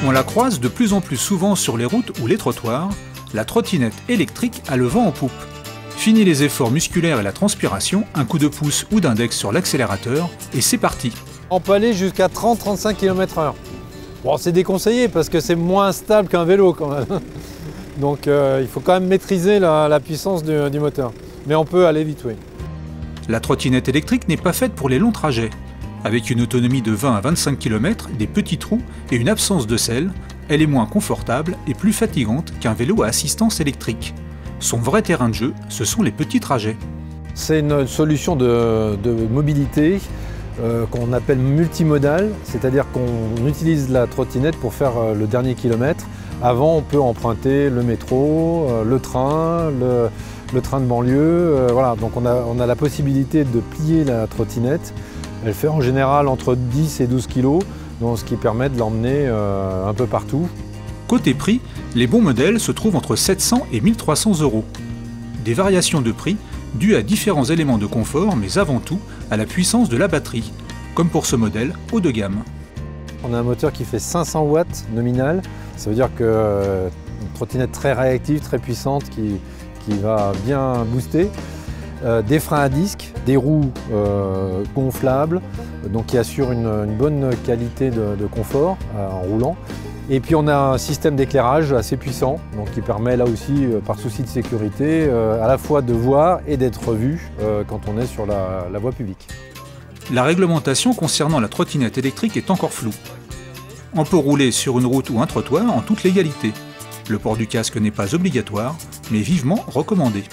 On la croise de plus en plus souvent sur les routes ou les trottoirs, la trottinette électrique a le vent en poupe. Fini les efforts musculaires et la transpiration, un coup de pouce ou d'index sur l'accélérateur et c'est parti. On peut aller jusqu'à 30-35 km/h. Bon, c'est déconseillé parce que c'est moins stable qu'un vélo quand même. Donc il faut quand même maîtriser la puissance du moteur. Mais on peut aller vite, oui. La trottinette électrique n'est pas faite pour les longs trajets. Avec une autonomie de 20 à 25 km, des petits trous et une absence de selle, elle est moins confortable et plus fatigante qu'un vélo à assistance électrique. Son vrai terrain de jeu, ce sont les petits trajets. C'est une solution de mobilité qu'on appelle multimodale, c'est-à-dire qu'on utilise la trottinette pour faire le dernier kilomètre. Avant, on peut emprunter le métro, le train de banlieue. Voilà. Donc on a la possibilité de plier la trottinette. Elle fait en général entre 10 et 12 kg, donc ce qui permet de l'emmener un peu partout. Côté prix, les bons modèles se trouvent entre 700 et 1300 €. Des variations de prix dues à différents éléments de confort, mais avant tout à la puissance de la batterie, comme pour ce modèle haut de gamme. On a un moteur qui fait 500 watts nominal, ça veut dire une trottinette très réactive, très puissante qui va bien booster. Des freins à disque, des roues gonflables, donc qui assurent une bonne qualité de confort en roulant. Et puis on a un système d'éclairage assez puissant, donc qui permet là aussi, par souci de sécurité, à la fois de voir et d'être vu quand on est sur la voie publique. La réglementation concernant la trottinette électrique est encore floue. On peut rouler sur une route ou un trottoir en toute légalité. Le port du casque n'est pas obligatoire, mais vivement recommandé.